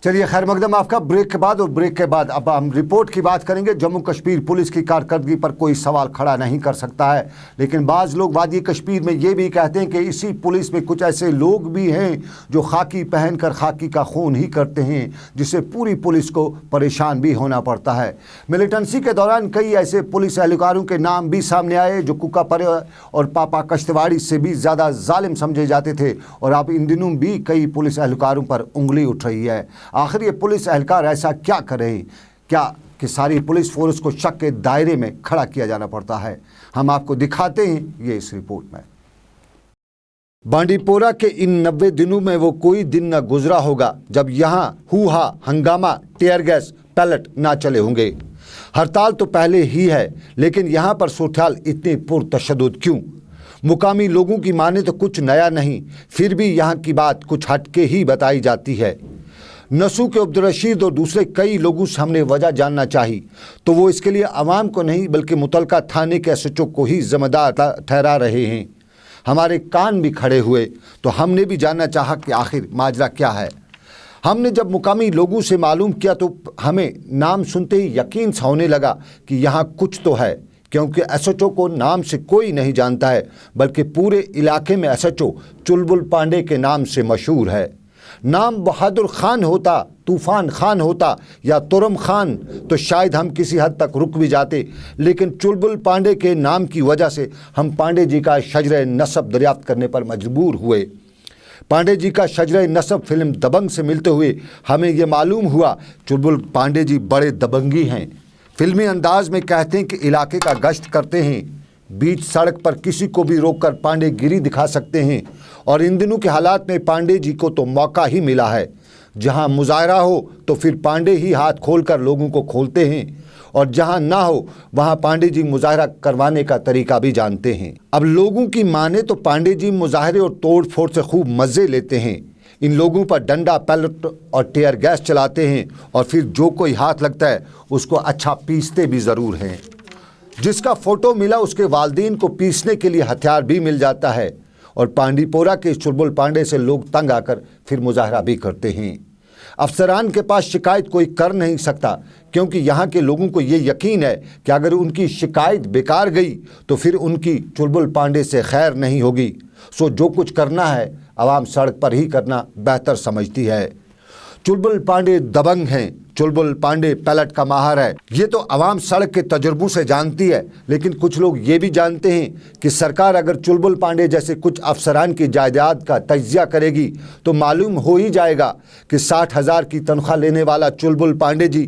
चलिए खैर मकदम आपका ब्रेक के बाद। और ब्रेक के बाद अब हम रिपोर्ट की बात करेंगे। जम्मू कश्मीर पुलिस की कारकर्दगी पर कोई सवाल खड़ा नहीं कर सकता है, लेकिन बाज़ लोग वादी कश्मीर में ये भी कहते हैं कि इसी पुलिस में कुछ ऐसे लोग भी हैं जो खाकी पहनकर खाकी का खून ही करते हैं, जिससे पूरी पुलिस को परेशान भी होना पड़ता है। मिलिटेंसी के दौरान कई ऐसे पुलिस एहलकारों के नाम भी सामने आए जो कुकापरे और पापा कश्तवाड़ी से भी ज़्यादा जालिम समझे जाते थे, और अब इन दिनों भी कई पुलिस एहलकारों पर उंगली उठ रही है। आखिर ये पुलिस एहलकार ऐसा क्या करें क्या कि सारी पुलिस फोर्स को शक के दायरे में खड़ा किया जाना पड़ता है? हम आपको दिखाते हैं ये इस रिपोर्ट में। बांडीपोरा के इन 90 दिनों में वो कोई दिन न गुजरा होगा जब यहाँ हुआ हंगामा, टीयर गैस, पैलेट ना चले होंगे। हड़ताल तो पहले ही है, लेकिन यहाँ पर सूरत इतनी पुरतशद्दुद क्यों? मुकामी लोगों की माने तो कुछ नया नहीं, फिर भी यहाँ की बात कुछ हटके ही बताई जाती है। नसू के अब्दुल-रशीद और दूसरे कई लोगों से हमने वजह जानना चाही तो वो इसके लिए आवाम को नहीं बल्कि मुतलका थाने के एसएचओ को ही जिम्मेदार ठहरा रहे हैं। हमारे कान भी खड़े हुए तो हमने भी जानना चाहा कि आखिर माजरा क्या है। हमने जब मुकामी लोगों से मालूम किया तो हमें नाम सुनते ही यकीन सा होने लगा कि यहाँ कुछ तो है, क्योंकि एसएचओ को नाम से कोई नहीं जानता है, बल्कि पूरे इलाके में एसएचओ चुलबुल पांडे के नाम से मशहूर है। नाम बहादुर खान होता, तूफान खान होता या तुरम खान तो शायद हम किसी हद तक रुक भी जाते, लेकिन चुलबुल पांडे के नाम की वजह से हम पांडे जी का शजरे नसब दरियाफ्त करने पर मजबूर हुए। पांडे जी का शजरे नसब फिल्म दबंग से मिलते हुए हमें ये मालूम हुआ चुलबुल पांडे जी बड़े दबंगी हैं। फिल्मी अंदाज में कहते हैं कि इलाके का गश्त करते हैं, बीच सड़क पर किसी को भी रोककर पांडे गिरी दिखा सकते हैं, और इन दिनों के हालात में पांडे जी को तो मौका ही मिला है। जहां मुजाहरा हो तो फिर पांडे ही हाथ खोलकर लोगों को खोलते हैं, और जहां ना हो वहां पांडे जी मुजाहरा करवाने का तरीका भी जानते हैं। अब लोगों की माने तो पांडे जी मुजाहरे और तोड़ फोड़ से खूब मज़े लेते हैं। इन लोगों पर डंडा, पैलेट और टीयर गैस चलाते हैं, और फिर जो कोई हाथ लगता है उसको अच्छा पीसते भी ज़रूर हैं। जिसका फ़ोटो मिला उसके वालिदैन को पीसने के लिए हथियार भी मिल जाता है, और पांडीपोरा के चुलबुल पांडे से लोग तंग आकर फिर मुजाहरा भी करते हैं। अफसरान के पास शिकायत कोई कर नहीं सकता, क्योंकि यहाँ के लोगों को ये यकीन है कि अगर उनकी शिकायत बेकार गई तो फिर उनकी चुलबुल पांडे से खैर नहीं होगी। सो जो कुछ करना है आवाम सड़क पर ही करना बेहतर समझती है। चुलबुल पांडे दबंग हैं, चुलबुल पांडे पैलेट का माहर है, ये तो आवाम सड़क के तजुर्बों से जानती है। लेकिन कुछ लोग ये भी जानते हैं कि सरकार अगर चुलबुल पांडे जैसे कुछ अफसरान की जायदाद का तजिया करेगी तो मालूम हो ही जाएगा कि 60,000 की तनख्वाह लेने वाला चुलबुल पांडे जी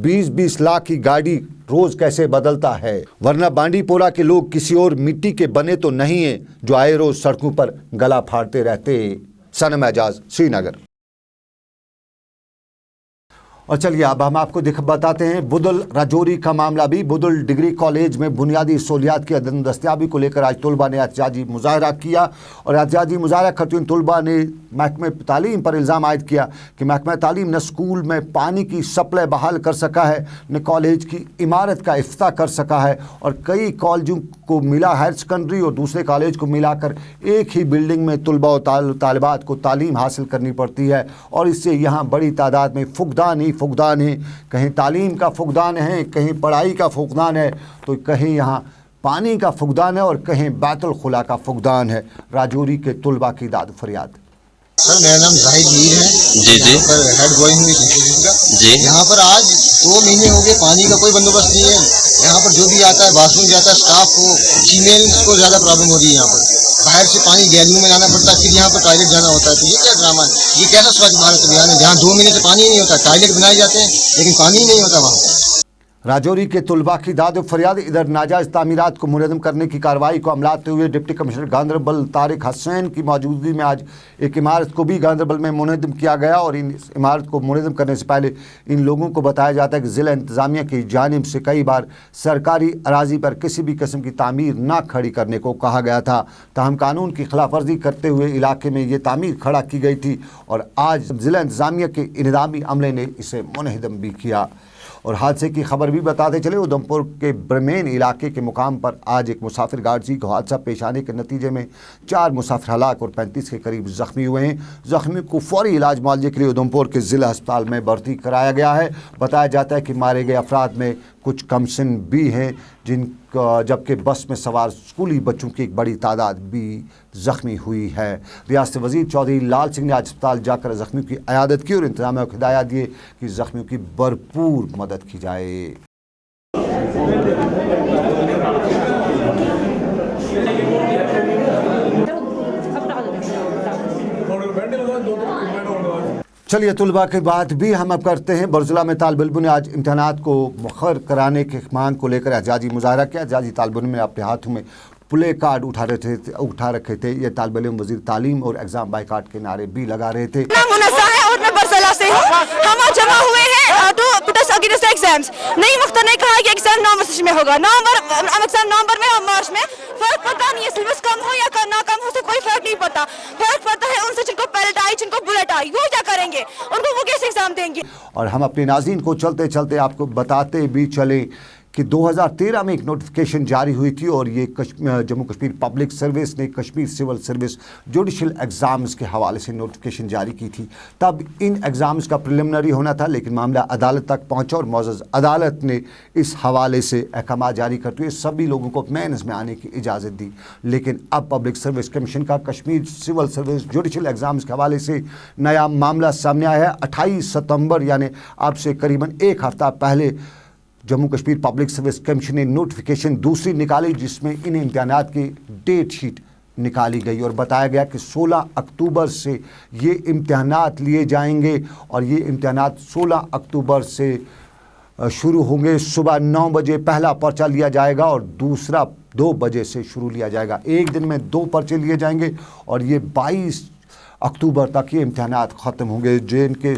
20-20 लाख की गाड़ी रोज़ कैसे बदलता है। वरना बांडीपोरा के लोग किसी और मिट्टी के बने तो नहीं हैं जो आए रोज़ सड़कों पर गला फाड़ते रहते। सनम एजाज, श्रीनगर। और चलिए अब हम आपको बताते हैं बुदुल राजौरी का मामला भी। बुदुल डिग्री कॉलेज में बुनियादी सहूलियात की अदम दस्तियाबी को लेकर आज तलबा ने एहतजाजी मुजाहरा किया, और एहतजाजी मुजाहरा करते हुए तलबा ने महकमे तालीम पर इल्ज़ाम आयद किया कि महकमा तालीम न स्कूल में पानी की सप्लाई बहाल कर सका है, न कॉलेज की इमारत का इफ्ता कर सका है, और कई कॉलेजों को मिला, हायर सेकेंडरी और दूसरे कॉलेज को मिलाकर एक ही बिल्डिंग में तलबा और तालिबात को तालीम हासिल करनी पड़ती है, और इससे यहाँ बड़ी तादाद में फुकदान है। कहीं तालीम का फुकदान है, कहीं पढ़ाई का फुकदान है, तो कहीं यहाँ पानी का फुकदान है, और कहीं बैतुल खुला का फुकदान है। राजौरी के तलबा की दाद फरियाद। सर मेरा नाम जाहिद मीर है जी पर हेड बॉय हूँ जी। यहाँ पर आज 2 महीने हो गए पानी का कोई बंदोबस्त नहीं है। यहाँ पर जो भी आता है बाथरूम जाता है, स्टाफ को, फीमेल्स को ज़्यादा प्रॉब्लम हो रही है। यहाँ पर बाहर से पानी गैलरियों में लाना पड़ता है, फिर यहाँ पर टॉयलेट जाना होता है। तो ये क्या ड्रामा है, ये कैसा स्वच्छ भारत अभियान है जहाँ 2 महीने से पानी ही नहीं होता। टॉयलेट बनाए जाते हैं लेकिन पानी ही नहीं होता वहाँ। राजौरी के तलबा की दाद फरियाद। इधर नाजायज़ तामीरात को मुनज़्ज़म करने की कार्रवाई को अमलाते हुए डिप्टी कमिश्नर गांदरबल तारिक हसैन की मौजूदगी में आज एक इमारत को भी गांदरबल में मुनज़्ज़म किया गया, और इन इमारत को मुनज़्ज़म करने से पहले इन लोगों को बताया जाता है कि ज़िला इंतज़ामिया की जानिब से कई बार सरकारी अराजी पर किसी भी किस्म की तामीर ना खड़ी करने को कहा गया था। ताहम कानून की खिलाफ वर्जी करते हुए इलाके में ये तामीर खड़ा की गई थी, और आज ज़िला इंतज़ामिया के इंतज़ामी अमले ने इसे मुनहदम भी किया। और हादसे की खबर भी बताते चले, उधमपुर के ब्रमेन इलाके के मुकाम पर आज एक मुसाफिर गाड़ी को हादसा पेश आने के नतीजे में 4 मुसाफिर हलाक और 35 के करीब ज़ख्मी हुए हैं। ज़ख्मी को फौरी इलाज मुआवजे के लिए उधमपुर के ज़िला अस्पताल में भर्ती कराया गया है। बताया जाता है कि मारे गए अफराद में कुछ कमसिन भी हैं, जबकि बस में सवार स्कूली बच्चों की एक बड़ी तादाद भी ज़ख्मी हुई है। रियासत वज़ीर चौधरी लाल सिंह ने आज अस्पताल जाकर ज़ख्मियों की अयादत की और इंतज़ामिया को हिदायत दिए कि ज़ख्मियों की भरपूर मदद की जाए। चलिए तुलबा की बात भी हम अब करते हैं। बरजुला में तालिब इल्मों ने आज इम्तहानात को मुअख्खर कराने की मांग को लेकर एहतजाजी मुजाहरा किया। एहतजाजी तालिब इल्मों ने अपने हाथों में प्ले कार्ड उठा रखे थे। ये तालिब इल्म वज़ीर तालीम और एग्ज़ाम बाइकाट के नारे भी लगा रहे थे। और मैं बरजुला से हूँ, हम आज जमा हुए हैं टू प्रोटेस्ट अगेंस्ट एग्जाम्स। नई मुख्तर ने कहा कि एग्जाम नवंबर में होगा, नवंबर में और मार्च में। फर्क पता नहीं है, सिलेबस कम हो या ना कम हो, से कोई फर्क नहीं पड़ता। फर्क पड़ता है उनसे जिनको पैलेट आई, जिनको बुलेट आई, वो क्या करेंगे, उनको वो कैसे एग्जाम देंगे। और हम अपने नाज़रीन को चलते चलते आपको बताते भी चले कि 2013 में एक नोटिफिकेशन जारी हुई थी और ये जम्मू कश्मीर पब्लिक सर्विस ने Kashmir civil service judicial exams के हवाले से नोटिफिकेशन जारी की थी। तब इन एग्ज़ाम्स का प्रिलिमिनरी होना था, लेकिन मामला अदालत तक पहुंचा और मौजूद अदालत ने इस हवाले से अहकाम जारी करते हुए सभी लोगों को मेंस में आने की इजाज़त दी। लेकिन अब पब्लिक सर्विस कमीशन का Kashmir civil service judicial exams के हवाले से नया मामला सामने आया है। 28 सितंबर यानी अब से करीबन एक हफ़्ता पहले Jammu Kashmir public service commission ने नोटिफिकेशन दूसरी निकाली, जिसमें इन इम्तहानात की डेट शीट निकाली गई और बताया गया कि 16 अक्टूबर से ये इम्तहानात लिए जाएंगे और ये इम्तहानात 16 अक्टूबर से शुरू होंगे। सुबह 9 बजे पहला पर्चा लिया जाएगा और दूसरा 2 बजे से शुरू लिया जाएगा। एक दिन में 2 पर्चे लिए जाएंगे और ये 22 अक्टूबर तक ये इम्तहानात ख़त्म होंगे जिनके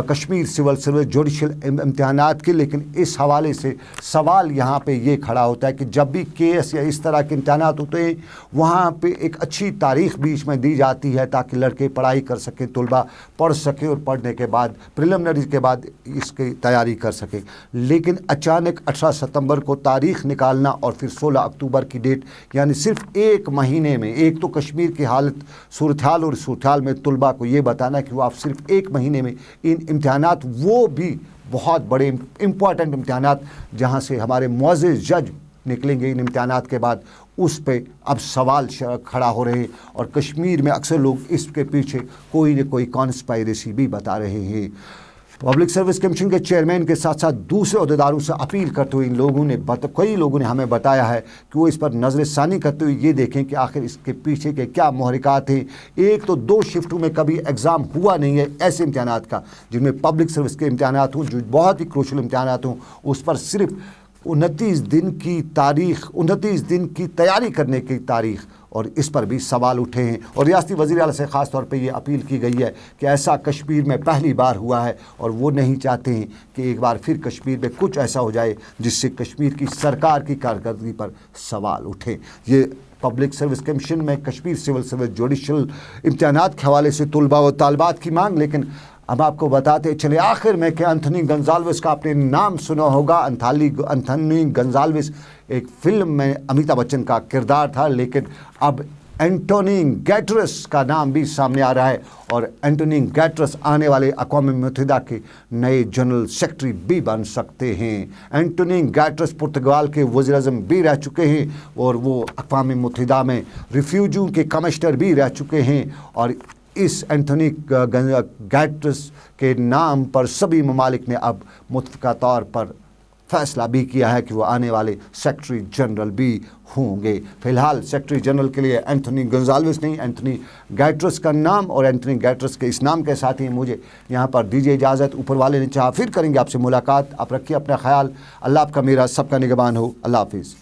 कश्मीर सिविल सर्विस जुडिशल इम्तहानात के। लेकिन इस हवाले से सवाल यहाँ पे ये खड़ा होता है कि जब भी केएस या इस तरह के इम्तहानात होते हैं वहाँ पे एक अच्छी तारीख बीच में दी जाती है ताकि लड़के पढ़ाई कर सकें, तलबा पढ़ सकें और पढ़ने के बाद प्रिलिमिनरी के बाद इसकी तैयारी कर सकें। लेकिन अचानक 18 सितंबर को तारीख निकालना और फिर 16 अक्टूबर की डेट, यानी सिर्फ एक महीने में, एक तो कश्मीर की हालत सूरत हाल और सूरत हाल में तलबा को ये बताना कि वो आप सिर्फ एक महीने में इन इम्तहानात, वो भी बहुत बड़े इम्पॉर्टेंट इम्तहानात जहाँ से हमारे मुअज़्ज़िज़ जज निकलेंगे इन इम्तहानात के बाद, उस पे अब सवाल खड़ा हो रहे हैं। और कश्मीर में अक्सर लोग इसके पीछे कोई न कोई कॉन्स्पायरेसी भी बता रहे हैं। पब्लिक सर्विस कमीशन के चेयरमैन के साथ साथ दूसरे अहदेदारों से अपील करते हुए कई लोगों ने हमें बताया है कि वो इस पर नज़रसानी करते हुए ये देखें कि आखिर इसके पीछे के क्या मुहरिकात हैं। एक तो 2 शिफ्टों में कभी एग्ज़ाम हुआ नहीं है ऐसे इम्तहानात का, जिनमें पब्लिक सर्विस के इम्तहानात हों जो बहुत ही क्रूशल इम्तहानात हों, उस पर सिर्फ 29 दिन की तारीख, 29 दिन की तैयारी करने की तारीख, और इस पर भी सवाल उठे हैं। और रियासती वज़ीर आला से ख़ास तौर पे ये अपील की गई है कि ऐसा कश्मीर में पहली बार हुआ है और वो नहीं चाहते हैं कि एक बार फिर कश्मीर में कुछ ऐसा हो जाए जिससे कश्मीर की सरकार की कारकर्दगी पर सवाल उठे। ये पब्लिक सर्विस कमीशन में कश्मीर सिविल सर्विस जुडिशल इम्तहानात के हवाले से तलबा व तालिबात की मांग। लेकिन अब आपको बताते चले आखिर में कि एंथनी गंजाल्विस का आपने नाम सुना होगा। एंथनी गंजाल्विस एक फिल्म में अमिताभ बच्चन का किरदार था, लेकिन अब एंटोनी गैटरस का नाम भी सामने आ रहा है और एंटोनी गैटरस आने वाले अक़वाम मुत्तहिदा के नए जनरल सेक्रेटरी भी बन सकते हैं। एंटोनी गैटरस पुर्तगाल के वज़ीर-ए-आज़म भी रह चुके हैं और वो अक़वाम मुत्तहिदा में रिफ्यूजियों के कमिश्नर भी रह चुके हैं। और इस एंथनी गैटरस के नाम पर सभी ममालिक ने अब मुत्तफ़िक़ा तौर पर फैसला भी किया है कि वो आने वाले सेक्रेटरी जनरल भी होंगे। फ़िलहाल सेक्रेटरी जनरल के लिए एंथनी गंजाल्विस नहीं, एंथनी गैटरस का नाम, और एंथनी गैटरस के इस नाम के साथ ही मुझे यहाँ पर दीजिए इजाज़त। ऊपर वाले ने चाहा फिर करेंगे आपसे मुलाकात। आप रखिए अपना ख्याल। अल्लाह आपका मेरा सबका निगहबान हो। अल्लाह हाफ़िज़।